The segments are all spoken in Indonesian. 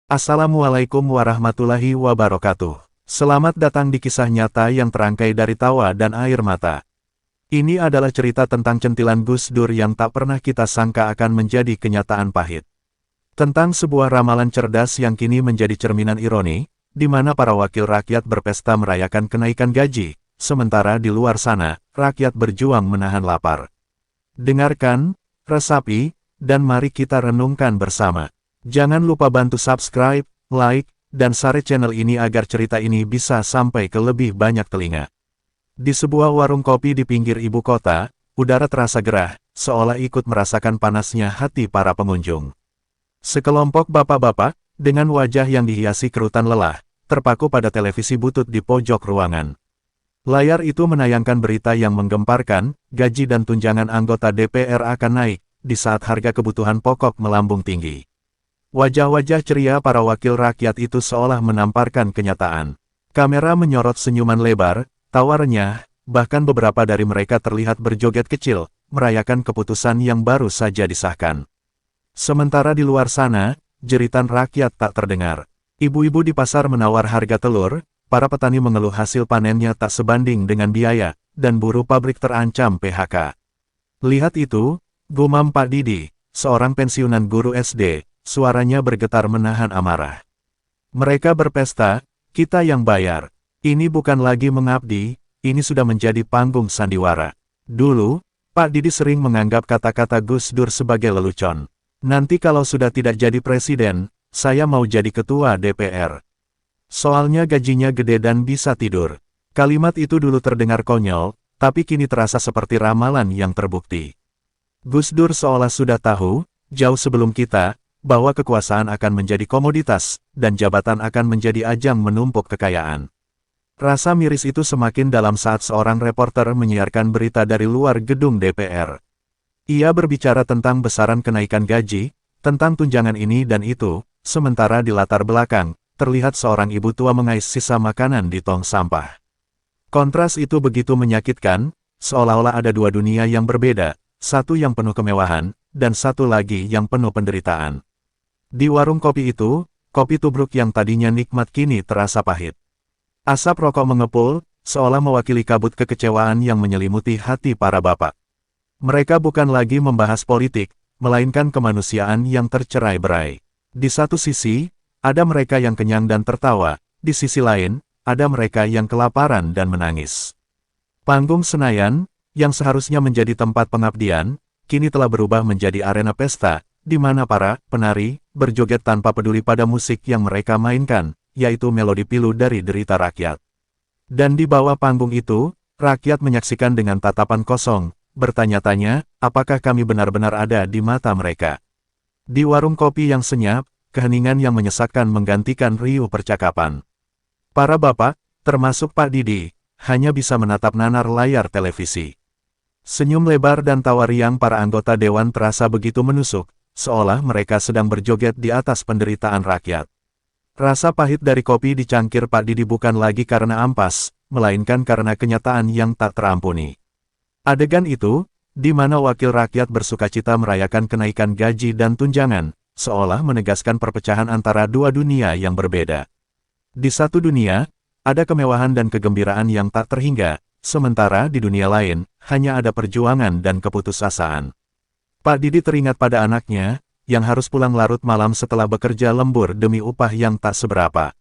Assalamualaikum warahmatullahi wabarakatuh. Selamat datang di kisah nyata yang terangkai dari tawa dan air mata. Ini adalah cerita tentang centilan Gus Dur yang tak pernah kita sangka akan menjadi kenyataan pahit. Tentang sebuah ramalan cerdas yang kini menjadi cerminan ironi, di mana para wakil rakyat berpesta merayakan kenaikan gaji, sementara di luar sana, rakyat berjuang menahan lapar. Dengarkan, resapi, dan mari kita renungkan bersama. Jangan lupa bantu subscribe, like, dan share channel ini agar cerita ini bisa sampai ke lebih banyak telinga. Di sebuah warung kopi di pinggir ibu kota, udara terasa gerah, seolah ikut merasakan panasnya hati para pengunjung. Sekelompok bapak-bapak, dengan wajah yang dihiasi kerutan lelah, terpaku pada televisi butut di pojok ruangan. Layar itu menayangkan berita yang menggemparkan, gaji dan tunjangan anggota DPR akan naik, di saat harga kebutuhan pokok melambung tinggi. Wajah-wajah ceria para wakil rakyat itu seolah menamparkan kenyataan. Kamera menyorot senyuman lebar, tawa renyah, bahkan beberapa dari mereka terlihat berjoget kecil, merayakan keputusan yang baru saja disahkan. Sementara di luar sana, jeritan rakyat tak terdengar. Ibu-ibu di pasar menawar harga telur, para petani mengeluh hasil panennya tak sebanding dengan biaya, dan buruh pabrik terancam PHK. Lihat itu, gumam Pak Didi, seorang pensiunan guru SD. Suaranya bergetar menahan amarah. Mereka berpesta, kita yang bayar. Ini bukan lagi mengabdi, ini sudah menjadi panggung sandiwara. Dulu, Pak Didi sering menganggap kata-kata Gus Dur sebagai lelucon. Nanti kalau sudah tidak jadi presiden, saya mau jadi ketua DPR. Soalnya gajinya gede dan bisa tidur. Kalimat itu dulu terdengar konyol, tapi kini terasa seperti ramalan yang terbukti. Gus Dur seolah sudah tahu, jauh sebelum kita, bahwa kekuasaan akan menjadi komoditas, dan jabatan akan menjadi ajang menumpuk kekayaan. Rasa miris itu semakin dalam saat seorang reporter menyiarkan berita dari luar gedung DPR. Ia berbicara tentang besaran kenaikan gaji, tentang tunjangan ini dan itu, sementara di latar belakang, terlihat seorang ibu tua mengais sisa makanan di tong sampah. Kontras itu begitu menyakitkan, seolah-olah ada dua dunia yang berbeda, satu yang penuh kemewahan, dan satu lagi yang penuh penderitaan. Di warung kopi itu, kopi tubruk yang tadinya nikmat kini terasa pahit. Asap rokok mengepul, seolah mewakili kabut kekecewaan yang menyelimuti hati para bapak. Mereka bukan lagi membahas politik, melainkan kemanusiaan yang tercerai-berai. Di satu sisi, ada mereka yang kenyang dan tertawa, di sisi lain, ada mereka yang kelaparan dan menangis. Panggung Senayan, yang seharusnya menjadi tempat pengabdian, kini telah berubah menjadi arena pesta, di mana para penari berjoget tanpa peduli pada musik yang mereka mainkan, yaitu melodi pilu dari derita rakyat. Dan di bawah panggung itu, rakyat menyaksikan dengan tatapan kosong, bertanya-tanya, apakah kami benar-benar ada di mata mereka. Di warung kopi yang senyap, keheningan yang menyesakkan menggantikan riuh percakapan. Para bapak, termasuk Pak Didi, hanya bisa menatap nanar layar televisi. Senyum lebar dan tawa riang para anggota dewan terasa begitu menusuk, seolah mereka sedang berjoget di atas penderitaan rakyat. Rasa pahit dari kopi di cangkir Pak Didi bukan lagi karena ampas, melainkan karena kenyataan yang tak terampuni. Adegan itu, di mana wakil rakyat bersukacita merayakan kenaikan gaji dan tunjangan, seolah menegaskan perpecahan antara dua dunia yang berbeda. Di satu dunia, ada kemewahan dan kegembiraan yang tak terhingga, sementara di dunia lain, hanya ada perjuangan dan keputusasaan. Pak Didi teringat pada anaknya, yang harus pulang larut malam setelah bekerja lembur demi upah yang tak seberapa.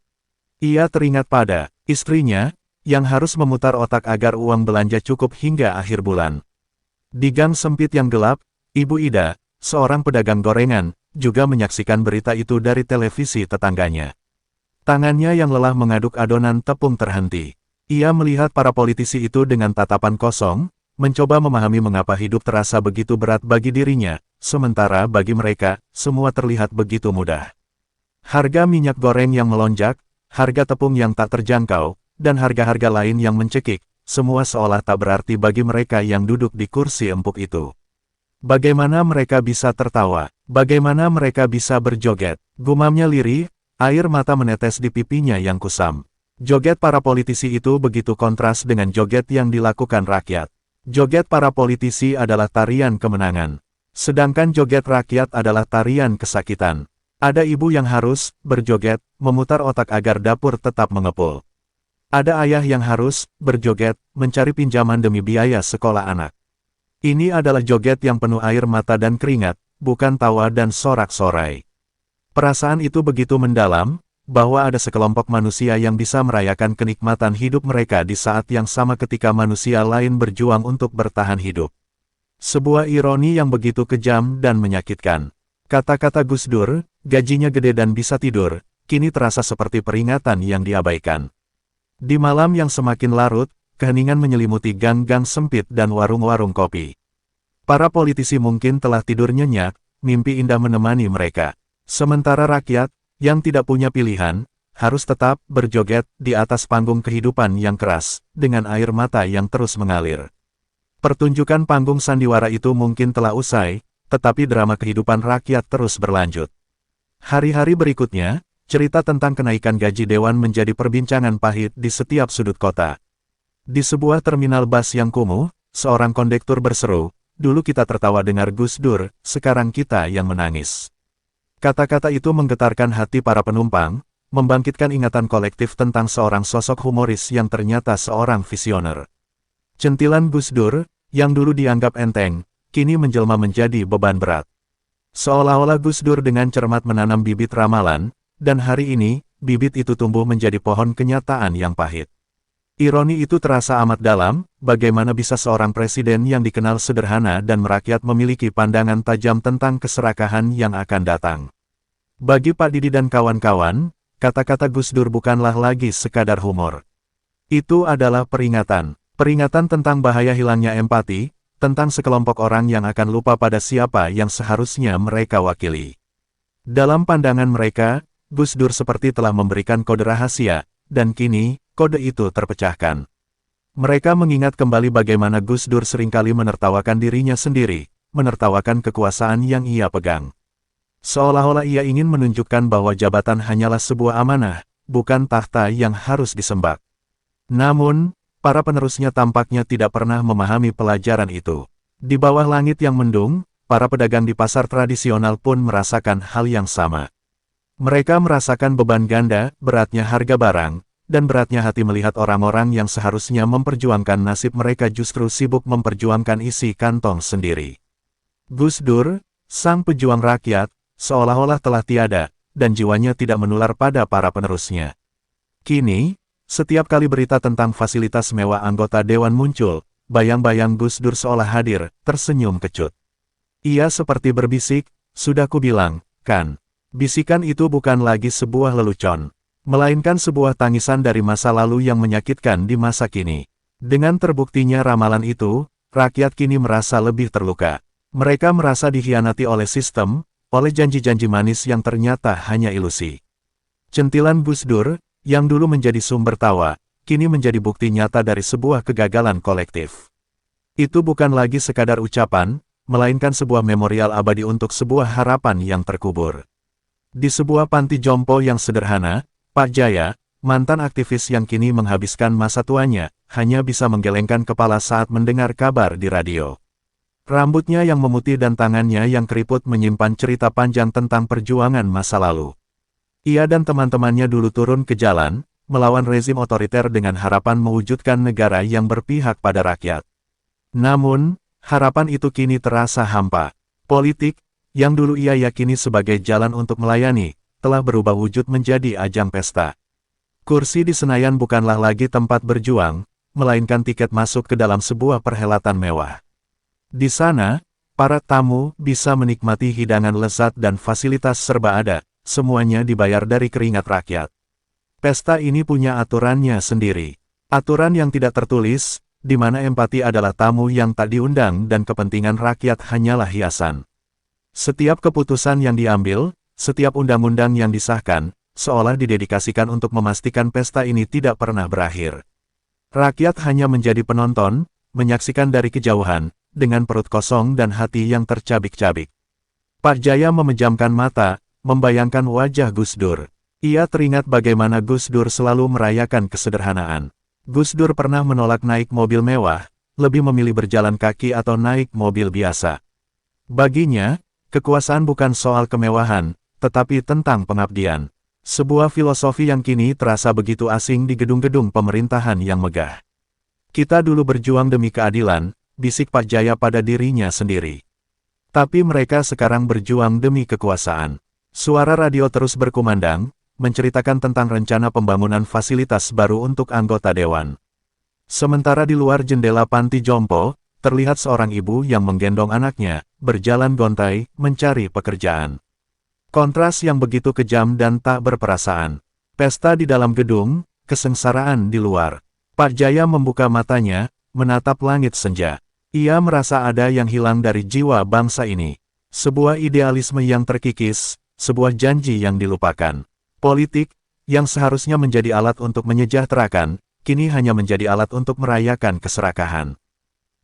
Ia teringat pada istrinya, yang harus memutar otak agar uang belanja cukup hingga akhir bulan. Di gang sempit yang gelap, Ibu Ida, seorang pedagang gorengan, juga menyaksikan berita itu dari televisi tetangganya. Tangannya yang lelah mengaduk adonan tepung terhenti. Ia melihat para politisi itu dengan tatapan kosong, mencoba memahami mengapa hidup terasa begitu berat bagi dirinya, sementara bagi mereka, semua terlihat begitu mudah. Harga minyak goreng yang melonjak, harga tepung yang tak terjangkau, dan harga-harga lain yang mencekik, semua seolah tak berarti bagi mereka yang duduk di kursi empuk itu. Bagaimana mereka bisa tertawa? Bagaimana mereka bisa berjoget? Gumamnya lirih, air mata menetes di pipinya yang kusam. Joget para politisi itu begitu kontras dengan joget yang dilakukan rakyat. Joget para politisi adalah tarian kemenangan. Sedangkan joget rakyat adalah tarian kesakitan. Ada ibu yang harus berjoget, memutar otak agar dapur tetap mengepul. Ada ayah yang harus berjoget, mencari pinjaman demi biaya sekolah anak. Ini adalah joget yang penuh air mata dan keringat, bukan tawa dan sorak-sorai. Perasaan itu begitu mendalam, bahwa ada sekelompok manusia yang bisa merayakan kenikmatan hidup mereka di saat yang sama ketika manusia lain berjuang untuk bertahan hidup. Sebuah ironi yang begitu kejam dan menyakitkan. Kata-kata Gus Dur, gajinya gede dan bisa tidur, kini terasa seperti peringatan yang diabaikan. Di malam yang semakin larut, keheningan menyelimuti gang-gang sempit dan warung-warung kopi. Para politisi mungkin telah tidur nyenyak, mimpi indah menemani mereka. Sementara rakyat, yang tidak punya pilihan, harus tetap berjoget di atas panggung kehidupan yang keras, dengan air mata yang terus mengalir. Pertunjukan panggung sandiwara itu mungkin telah usai, tetapi drama kehidupan rakyat terus berlanjut. Hari-hari berikutnya, cerita tentang kenaikan gaji dewan menjadi perbincangan pahit di setiap sudut kota. Di sebuah terminal bus yang kumuh, seorang kondektur berseru, "Dulu kita tertawa dengar Gus Dur, sekarang kita yang menangis." Kata-kata itu menggetarkan hati para penumpang, membangkitkan ingatan kolektif tentang seorang sosok humoris yang ternyata seorang visioner. Centilan Gus Dur, yang dulu dianggap enteng, kini menjelma menjadi beban berat. Seolah-olah Gus Dur dengan cermat menanam bibit ramalan, dan hari ini, bibit itu tumbuh menjadi pohon kenyataan yang pahit. Ironi itu terasa amat dalam, bagaimana bisa seorang presiden yang dikenal sederhana dan merakyat memiliki pandangan tajam tentang keserakahan yang akan datang. Bagi Pak Didi dan kawan-kawan, kata-kata Gus Dur bukanlah lagi sekadar humor. Itu adalah peringatan. Peringatan tentang bahaya hilangnya empati, tentang sekelompok orang yang akan lupa pada siapa yang seharusnya mereka wakili. Dalam pandangan mereka, Gus Dur seperti telah memberikan kode rahasia, dan kini, kode itu terpecahkan. Mereka mengingat kembali bagaimana Gus Dur seringkali menertawakan dirinya sendiri, menertawakan kekuasaan yang ia pegang. Seolah-olah ia ingin menunjukkan bahwa jabatan hanyalah sebuah amanah, bukan tahta yang harus disembah. Namun, para penerusnya tampaknya tidak pernah memahami pelajaran itu. Di bawah langit yang mendung, para pedagang di pasar tradisional pun merasakan hal yang sama. Mereka merasakan beban ganda, beratnya harga barang, dan beratnya hati melihat orang-orang yang seharusnya memperjuangkan nasib mereka justru sibuk memperjuangkan isi kantong sendiri. Gus Dur, sang pejuang rakyat, seolah-olah telah tiada, dan jiwanya tidak menular pada para penerusnya. Kini, setiap kali berita tentang fasilitas mewah anggota dewan muncul, bayang-bayang Gus Dur seolah hadir, tersenyum kecut. Ia seperti berbisik, "Sudah kubilang, kan?" Bisikan itu bukan lagi sebuah lelucon, melainkan sebuah tangisan dari masa lalu yang menyakitkan di masa kini. Dengan terbuktinya ramalan itu, rakyat kini merasa lebih terluka. Mereka merasa dikhianati oleh sistem, oleh janji-janji manis yang ternyata hanya ilusi. Centilan Gus Dur, yang dulu menjadi sumber tawa, kini menjadi bukti nyata dari sebuah kegagalan kolektif. Itu bukan lagi sekadar ucapan, melainkan sebuah memorial abadi untuk sebuah harapan yang terkubur. Di sebuah panti jompo yang sederhana, Pak Jaya, mantan aktivis yang kini menghabiskan masa tuanya, hanya bisa menggelengkan kepala saat mendengar kabar di radio. Rambutnya yang memutih dan tangannya yang keriput menyimpan cerita panjang tentang perjuangan masa lalu. Ia dan teman-temannya dulu turun ke jalan, melawan rezim otoriter dengan harapan mewujudkan negara yang berpihak pada rakyat. Namun, harapan itu kini terasa hampa. Politik, yang dulu ia yakini sebagai jalan untuk melayani, telah berubah wujud menjadi ajang pesta. Kursi di Senayan bukanlah lagi tempat berjuang, melainkan tiket masuk ke dalam sebuah perhelatan mewah. Di sana, para tamu bisa menikmati hidangan lezat dan fasilitas serba ada, semuanya dibayar dari keringat rakyat. Pesta ini punya aturannya sendiri. Aturan yang tidak tertulis, di mana empati adalah tamu yang tak diundang dan kepentingan rakyat hanyalah hiasan. Setiap keputusan yang diambil, setiap undang-undang yang disahkan, seolah didedikasikan untuk memastikan pesta ini tidak pernah berakhir. Rakyat hanya menjadi penonton, menyaksikan dari kejauhan, dengan perut kosong dan hati yang tercabik-cabik. Pak Jaya memejamkan mata, membayangkan wajah Gus Dur. Ia teringat bagaimana Gus Dur selalu merayakan kesederhanaan. Gus Dur pernah menolak naik mobil mewah, lebih memilih berjalan kaki atau naik mobil biasa. Baginya, kekuasaan bukan soal kemewahan, tetapi tentang pengabdian. Sebuah filosofi yang kini terasa begitu asing di gedung-gedung pemerintahan yang megah. Kita dulu berjuang demi keadilan, bisik Pak Jaya pada dirinya sendiri. Tapi mereka sekarang berjuang demi kekuasaan. Suara radio terus berkumandang, menceritakan tentang rencana pembangunan fasilitas baru untuk anggota dewan. Sementara di luar jendela panti jompo, terlihat seorang ibu yang menggendong anaknya, berjalan gontai, mencari pekerjaan. Kontras yang begitu kejam dan tak berperasaan. Pesta di dalam gedung, kesengsaraan di luar. Pak Jaya membuka matanya, menatap langit senja. Ia merasa ada yang hilang dari jiwa bangsa ini. Sebuah idealisme yang terkikis, sebuah janji yang dilupakan. Politik, yang seharusnya menjadi alat untuk menyejahterakan, kini hanya menjadi alat untuk merayakan keserakahan.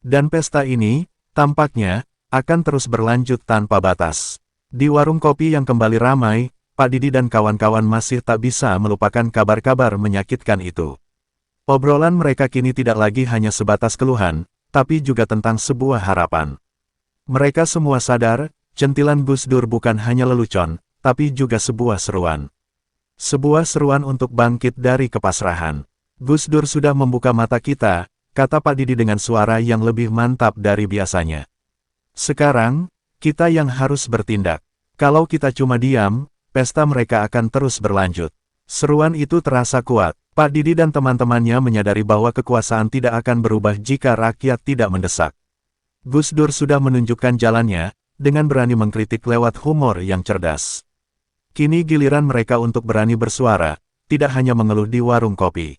Dan pesta ini, tampaknya, akan terus berlanjut tanpa batas. Di warung kopi yang kembali ramai, Pak Didi dan kawan-kawan masih tak bisa melupakan kabar-kabar menyakitkan itu. Obrolan mereka kini tidak lagi hanya sebatas keluhan, tapi juga tentang sebuah harapan. Mereka semua sadar, centilan Gus Dur bukan hanya lelucon, tapi juga sebuah seruan. Sebuah seruan untuk bangkit dari kepasrahan. Gus Dur sudah membuka mata kita, kata Pak Didi dengan suara yang lebih mantap dari biasanya. Sekarang, kita yang harus bertindak. Kalau kita cuma diam, pesta mereka akan terus berlanjut. Seruan itu terasa kuat. Pak Didi dan teman-temannya menyadari bahwa kekuasaan tidak akan berubah jika rakyat tidak mendesak. Gus Dur sudah menunjukkan jalannya, dengan berani mengkritik lewat humor yang cerdas. Kini giliran mereka untuk berani bersuara, tidak hanya mengeluh di warung kopi.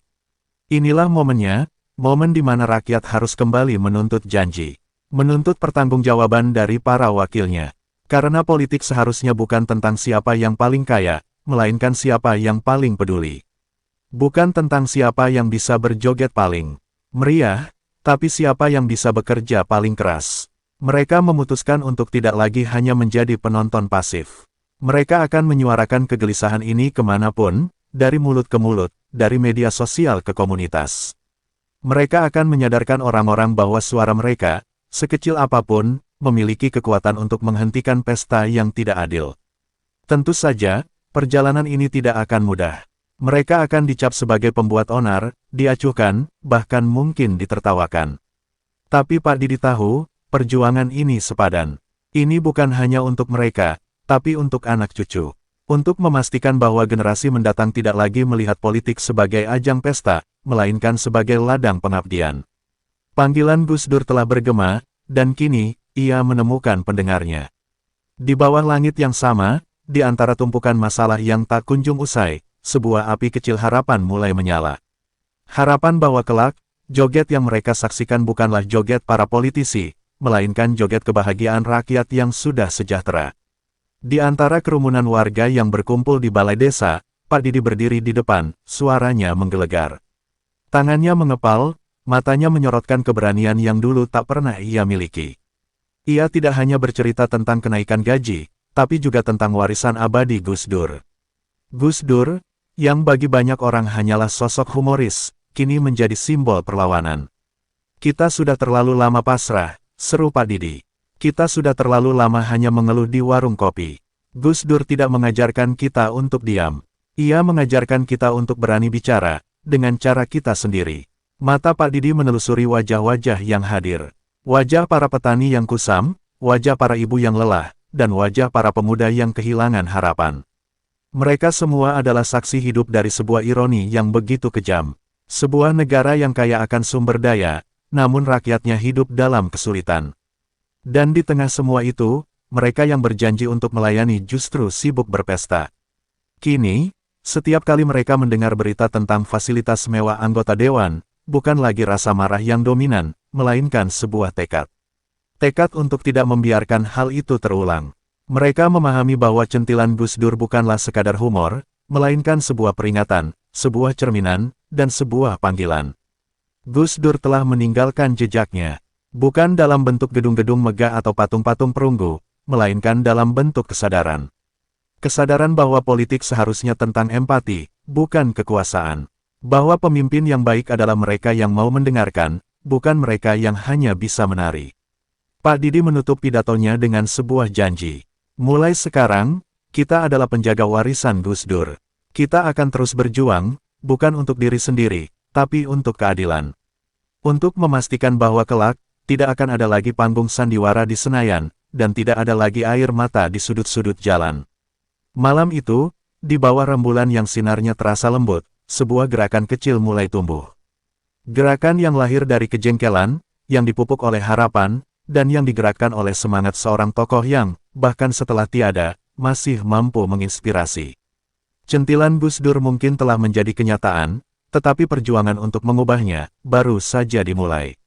Inilah momennya, momen di mana rakyat harus kembali menuntut janji. Menuntut pertanggungjawaban dari para wakilnya. Karena politik seharusnya bukan tentang siapa yang paling kaya, melainkan siapa yang paling peduli. Bukan tentang siapa yang bisa berjoget paling meriah, tapi siapa yang bisa bekerja paling keras. Mereka memutuskan untuk tidak lagi hanya menjadi penonton pasif. Mereka akan menyuarakan kegelisahan ini kemanapun, dari mulut ke mulut, dari media sosial ke komunitas. Mereka akan menyadarkan orang-orang bahwa suara mereka, sekecil apapun, memiliki kekuatan untuk menghentikan pesta yang tidak adil. Tentu saja, perjalanan ini tidak akan mudah. Mereka akan dicap sebagai pembuat onar, diacuhkan, bahkan mungkin ditertawakan. Tapi Pak Didi tahu, perjuangan ini sepadan. Ini bukan hanya untuk mereka, tapi untuk anak cucu. Untuk memastikan bahwa generasi mendatang tidak lagi melihat politik sebagai ajang pesta, melainkan sebagai ladang pengabdian. Panggilan Gus Dur telah bergema, dan kini, ia menemukan pendengarnya. Di bawah langit yang sama, di antara tumpukan masalah yang tak kunjung usai, sebuah api kecil harapan mulai menyala. Harapan bahwa kelak, joget yang mereka saksikan bukanlah joget para politisi, melainkan joget kebahagiaan rakyat yang sudah sejahtera. Di antara kerumunan warga yang berkumpul di balai desa, Pak Didi berdiri di depan, suaranya menggelegar. Tangannya mengepal, matanya menyorotkan keberanian yang dulu tak pernah ia miliki. Ia tidak hanya bercerita tentang kenaikan gaji, tapi juga tentang warisan abadi Gus Dur. Gus Dur, yang bagi banyak orang hanyalah sosok humoris, kini menjadi simbol perlawanan. Kita sudah terlalu lama pasrah, seru Pak Didi. Kita sudah terlalu lama hanya mengeluh di warung kopi. Gus Dur tidak mengajarkan kita untuk diam. Ia mengajarkan kita untuk berani bicara, dengan cara kita sendiri. Mata Pak Didi menelusuri wajah-wajah yang hadir. Wajah para petani yang kusam, wajah para ibu yang lelah, dan wajah para pemuda yang kehilangan harapan. Mereka semua adalah saksi hidup dari sebuah ironi yang begitu kejam. Sebuah negara yang kaya akan sumber daya, namun rakyatnya hidup dalam kesulitan. Dan di tengah semua itu, mereka yang berjanji untuk melayani justru sibuk berpesta. Kini, setiap kali mereka mendengar berita tentang fasilitas mewah anggota dewan, bukan lagi rasa marah yang dominan, melainkan sebuah tekad. Tekad untuk tidak membiarkan hal itu terulang. Mereka memahami bahwa centilan Gus Dur bukanlah sekadar humor, melainkan sebuah peringatan, sebuah cerminan, dan sebuah panggilan. Gus Dur telah meninggalkan jejaknya, bukan dalam bentuk gedung-gedung megah atau patung-patung perunggu, melainkan dalam bentuk kesadaran. Kesadaran bahwa politik seharusnya tentang empati, bukan kekuasaan. Bahwa pemimpin yang baik adalah mereka yang mau mendengarkan, bukan mereka yang hanya bisa menari. Pak Didi menutup pidatonya dengan sebuah janji. Mulai sekarang, Kita adalah penjaga warisan Gus Dur. Kita akan terus berjuang, bukan untuk diri sendiri, tapi untuk keadilan. Untuk memastikan bahwa kelak, tidak akan ada lagi panggung sandiwara di Senayan, dan tidak ada lagi air mata di sudut-sudut jalan. Malam itu, di bawah rembulan yang sinarnya terasa lembut, sebuah gerakan kecil mulai tumbuh. Gerakan yang lahir dari kejengkelan, yang dipupuk oleh harapan, dan yang digerakkan oleh semangat seorang tokoh yang, bahkan setelah tiada, masih mampu menginspirasi. Centilan Gus Dur mungkin telah menjadi kenyataan, tetapi perjuangan untuk mengubahnya baru saja dimulai.